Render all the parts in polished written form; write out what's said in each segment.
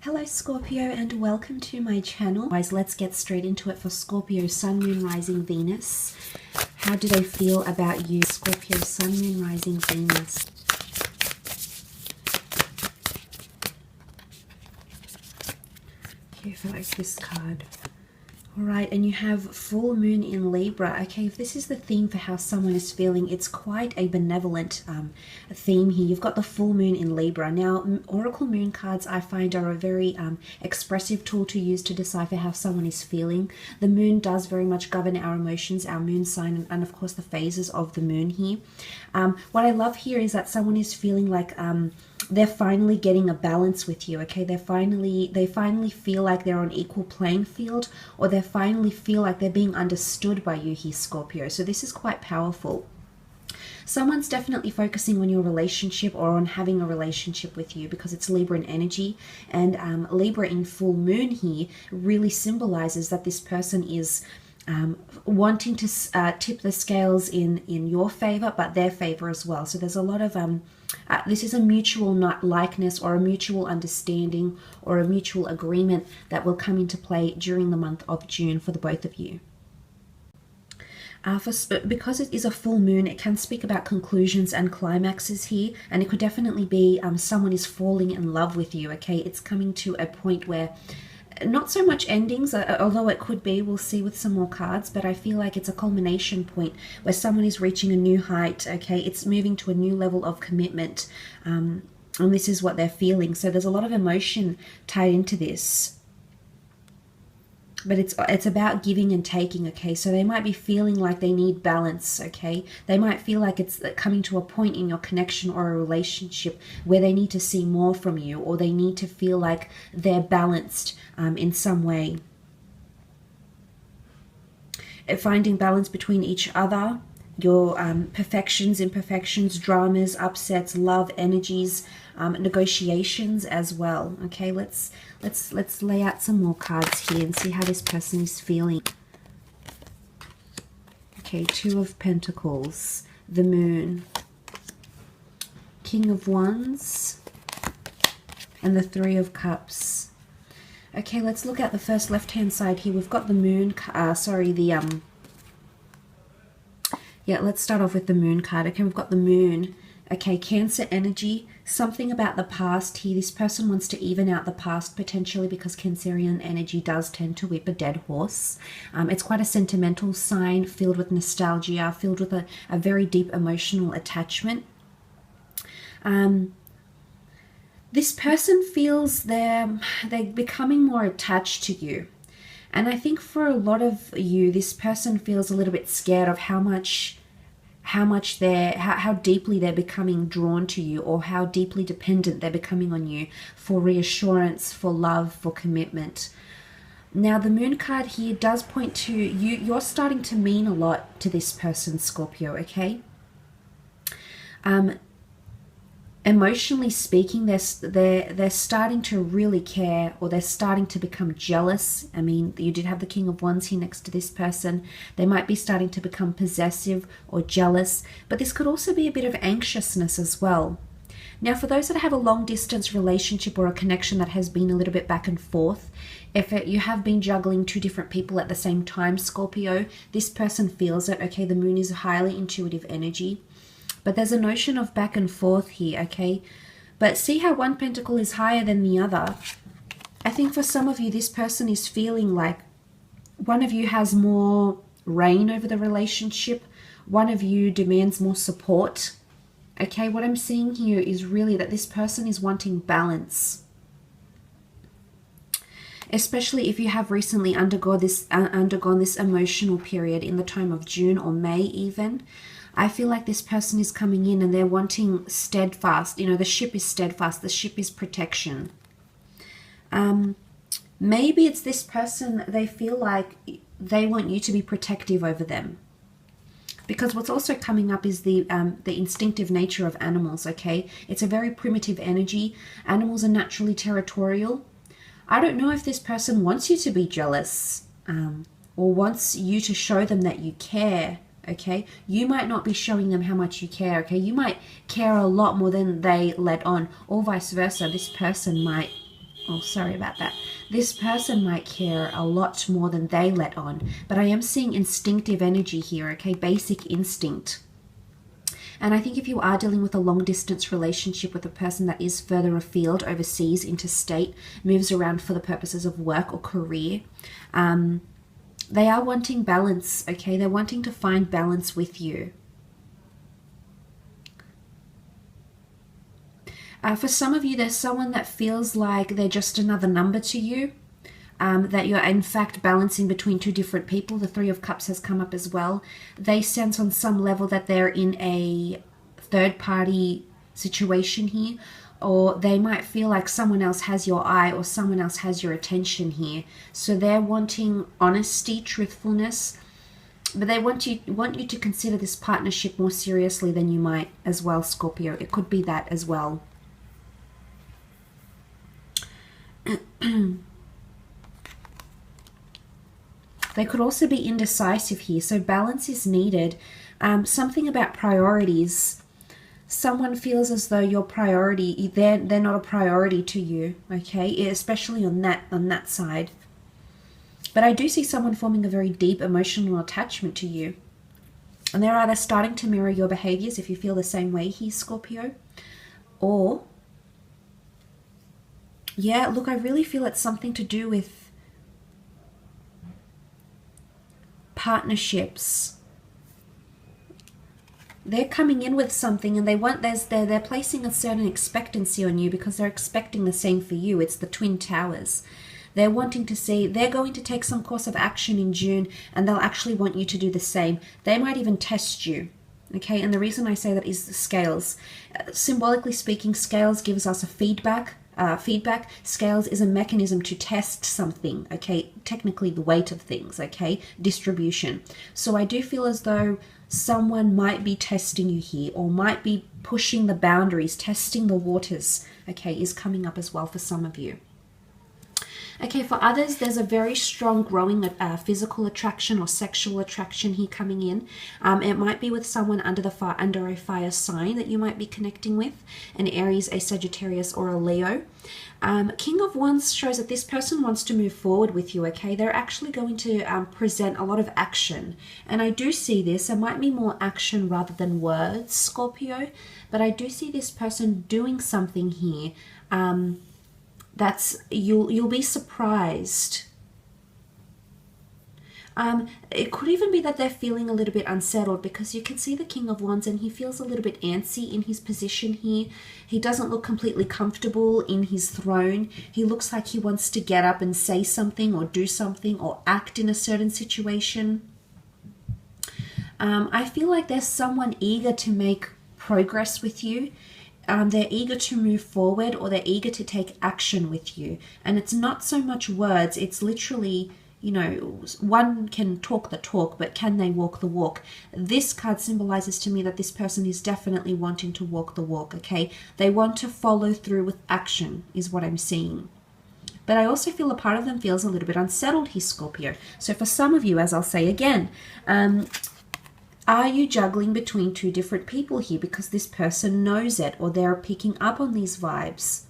Hello Scorpio and welcome to my channel. Guys, let's get straight into it for Scorpio, Sun, Moon, Rising, Venus. How do they feel about you? Scorpio, Sun, Moon, Rising, Venus. Okay, I feel like this card. Alright, and you have full moon in Libra. Okay, if this is the theme for how someone is feeling, it's quite a benevolent theme here. You've got the full moon in Libra. Now, oracle moon cards I find are a very expressive tool to use to decipher how someone is feeling. The moon does very much govern our emotions, our moon sign, and of course the phases of the moon here. What I love here is that someone is feeling like they're finally getting a balance with you. Okay, they finally feel like they're on equal playing field, or they finally feel like they're being understood by you here, Scorpio. So this is quite powerful. Someone's definitely focusing on your relationship or on having a relationship with you because it's Libra in energy, and Libra in full moon here really symbolizes that this person is wanting to tip the scales in your favor, but their favor as well. So there's a lot of this is a mutual likeness or a mutual understanding or a mutual agreement that will come into play during the month of June for the both of you. Because it is a full moon, it can speak about conclusions and climaxes here, and it could definitely be someone is falling in love with you. Okay, it's coming to a point where not so much endings, although it could be, we'll see with some more cards, but I feel like it's a culmination point where someone is reaching a new height. Okay, it's moving to a new level of commitment, and this is what they're feeling. So there's a lot of emotion tied into this, but it's about giving and taking. Okay, so they might be feeling like they need balance. Okay, they might feel like it's coming to a point in your connection or a relationship where they need to see more from you, or they need to feel like they're balanced in some way. Finding balance between each other, your perfections, imperfections, dramas, upsets, love, energies, negotiations as well. Okay, let's lay out some more cards here and see how this person is feeling. Okay, Two of Pentacles, the Moon, King of Wands, and the Three of Cups. Okay, let's look at the first left-hand side here. We've got the Moon, yeah, let's start off with the Moon card. Okay, we've got the Moon. Okay, Cancer energy, something about the past here. This person wants to even out the past potentially because Cancerian energy does tend to whip a dead horse. It's quite a sentimental sign filled with nostalgia, filled with a very deep emotional attachment. This person feels they're becoming more attached to you. And I think for a lot of you, this person feels a little bit scared of how deeply they're becoming drawn to you, or how deeply dependent they're becoming on you for reassurance, for love, for commitment. Now, the Moon card here does point to you're starting to mean a lot to this person, Scorpio, okay? Emotionally speaking, they're starting to really care, or they're starting to become jealous. I mean, you did have the King of Wands here next to this person. They might be starting to become possessive or jealous, but this could also be a bit of anxiousness as well. Now, for those that have a long distance relationship or a connection that has been a little bit back and forth, if you have been juggling two different people at the same time, Scorpio, this person feels it. Okay, the Moon is a highly intuitive energy. But there's a notion of back and forth here, okay? But see how one pentacle is higher than the other? I think for some of you, this person is feeling like one of you has more reign over the relationship. One of you demands more support. Okay, what I'm seeing here is really that this person is wanting balance. Especially if you have recently undergone this emotional period in the time of June or May even. I feel like this person is coming in and they're wanting steadfast. You know, the ship is steadfast. The ship is protection. Maybe it's this person, they feel like they want you to be protective over them. Because what's also coming up is the instinctive nature of animals, okay? It's a very primitive energy. Animals are naturally territorial. I don't know if this person wants you to be jealous or wants you to show them that you care. Okay, you might not be showing them how much you care. Okay, you might care a lot more than they let on, or vice versa. This person might Oh, sorry about that. This person might care a lot more than they let on, but I am seeing instinctive energy here, okay? Basic instinct. And I think if you are dealing with a long distance relationship with a person that is further afield, overseas, interstate, moves around for the purposes of work or career, they are wanting balance, okay? They're wanting to find balance with you. For some of you, there's someone that feels like they're just another number to you, that you're in fact balancing between two different people. The Three of Cups has come up as well. They sense on some level that they're in a third-party situation here, or they might feel like someone else has your eye or someone else has your attention here. So they're wanting honesty, truthfulness, but they want you to consider this partnership more seriously than you might as well, Scorpio. It could be that as well. They could also be indecisive here, so balance is needed. Something about priorities. Someone feels as though your priority, they're not a priority to you, okay? Especially on that side. But I do see someone forming a very deep emotional attachment to you. And they're either starting to mirror your behaviors, if you feel the same way here, Scorpio, or yeah, look, I really feel it's something to do with partnerships. They're coming in with something and they're placing a certain expectancy on you because they're expecting the same for you. It's the Twin Towers. They're wanting to see, they're going to take some course of action in June and they'll actually want you to do the same. They might even test you. Okay, and the reason I say that is the scales. Symbolically speaking, scales gives us a feedback. Scales is a mechanism to test something, okay? Technically the weight of things, okay? Distribution. So I do feel as though someone might be testing you here or might be pushing the boundaries, testing the waters, okay, is coming up as well for some of you. Okay, for others, there's a very strong growing physical attraction or sexual attraction here coming in. It might be with someone under a fire sign that you might be connecting with, an Aries, a Sagittarius, or a Leo. King of Wands shows that this person wants to move forward with you, okay? They're actually going to present a lot of action. And I do see this. There might be more action rather than words, Scorpio. But I do see this person doing something here. You'll be surprised. It could even be that they're feeling a little bit unsettled because you can see the King of Wands and he feels a little bit antsy in his position here. He doesn't look completely comfortable in his throne. He looks like he wants to get up and say something or do something or act in a certain situation. I feel like there's someone eager to make progress with you. They're eager to move forward or they're eager to take action with you. And it's not so much words, it's literally, you know, one can talk the talk, but can they walk the walk? This card symbolizes to me that this person is definitely wanting to walk the walk, okay? They want to follow through with action is what I'm seeing. But I also feel a part of them feels a little bit unsettled here, Scorpio. So for some of you, as I'll say again, are you juggling between two different people here because this person knows it or they're picking up on these vibes?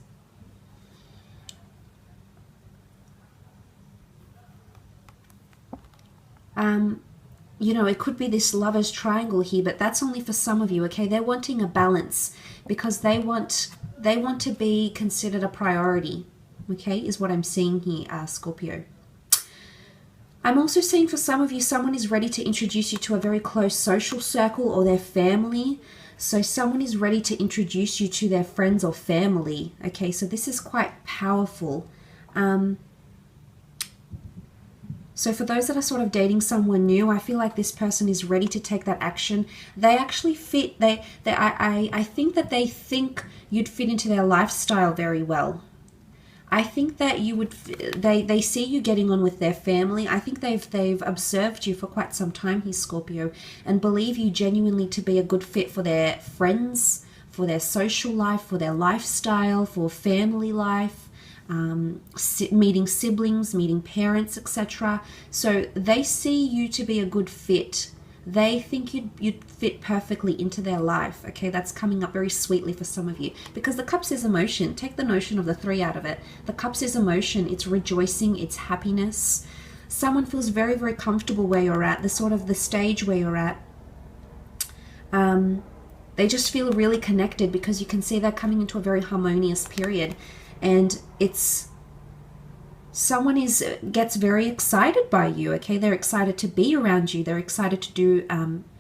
You know, it could be this lover's triangle here, but that's only for some of you, okay? They're wanting a balance because they want to be considered a priority, okay, is what I'm seeing here, Scorpio. I'm also seeing for some of you, someone is ready to introduce you to a very close social circle or their family. So someone is ready to introduce you to their friends or family. Okay, so this is quite powerful. So for those that are sort of dating someone new, I feel like this person is ready to take that action. They actually fit, I think that they think you'd fit into their lifestyle very well. I think that you would, they see you getting on with their family. I think they've observed you for quite some time here, Scorpio, and believe you genuinely to be a good fit for their friends, for their social life, for their lifestyle, for family life, meeting siblings, meeting parents, etc. So they see you to be a good fit. They think you'd fit perfectly into their life, okay? That's coming up very sweetly for some of you, because the Cups is emotion. Take the notion of the 3 out of it. The Cups is emotion. It's rejoicing. It's happiness. Someone feels very, very comfortable where you're at, the sort of the stage where you're at. They just feel really connected because you can see they're coming into a very harmonious period, and it's someone gets very excited by you, okay? They're excited to be around you. They're excited to do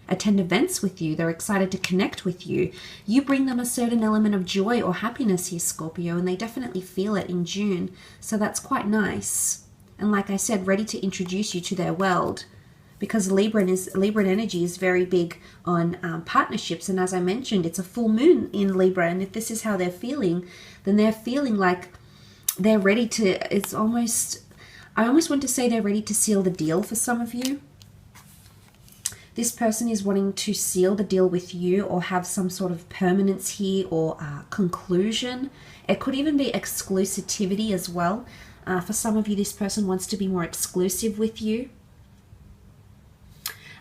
attend events with you. They're excited to connect with you. You bring them a certain element of joy or happiness here, Scorpio, and they definitely feel it in June. So that's quite nice. And like I said, ready to introduce you to their world, because Libran energy is very big on partnerships. And as I mentioned, it's a full moon in Libra. And if this is how they're feeling, then they're feeling like they're ready to, it's almost, I almost want to say they're ready to seal the deal for some of you. This person is wanting to seal the deal with you or have some sort of permanence here or conclusion. It could even be exclusivity as well. For some of you, this person wants to be more exclusive with you.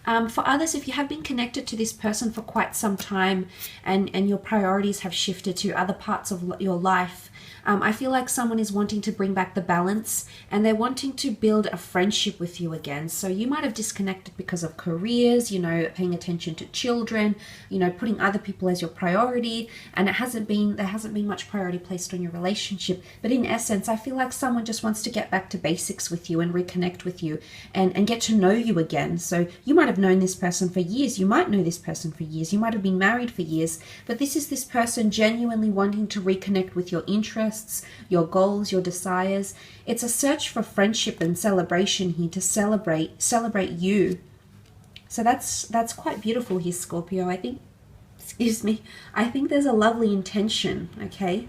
For others, if you have been connected to this person for quite some time and your priorities have shifted to other parts of your life, I feel like someone is wanting to bring back the balance, and they're wanting to build a friendship with you again. So you might have disconnected because of careers, you know, paying attention to children, you know, putting other people as your priority, and there hasn't been much priority placed on your relationship. But in essence, I feel like someone just wants to get back to basics with you and reconnect with you and get to know you again. So you might have known this person for years. You might know this person for years. You might have been married for years. But this is this person genuinely wanting to reconnect with your interests, your goals, your desires. It's a search for friendship and celebration here, to celebrate you. So that's quite beautiful here, Scorpio. I think, excuse me, I think there's a lovely intention, okay?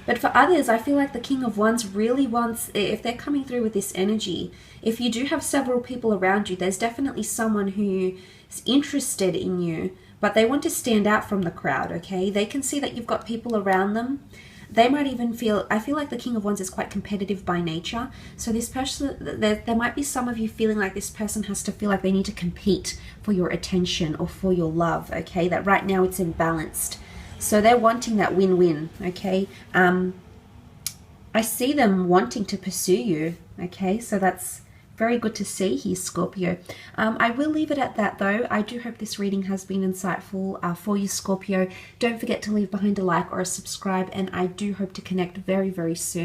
But for others, I feel like the King of Wands really wants, if they're coming through with this energy, if you do have several people around you, there's definitely someone who is interested in you, but they want to stand out from the crowd, okay? They can see that you've got people around them. They might even feel, I feel like the King of Wands is quite competitive by nature. So this person, there might be some of you feeling like this person has to feel like they need to compete for your attention or for your love, okay? That right now it's imbalanced. So they're wanting that win-win, okay? I see them wanting to pursue you, okay? So that's very good to see here, Scorpio. I will leave it at that, though. I do hope this reading has been insightful for you, Scorpio. Don't forget to leave behind a like or a subscribe, and I do hope to connect very, very soon.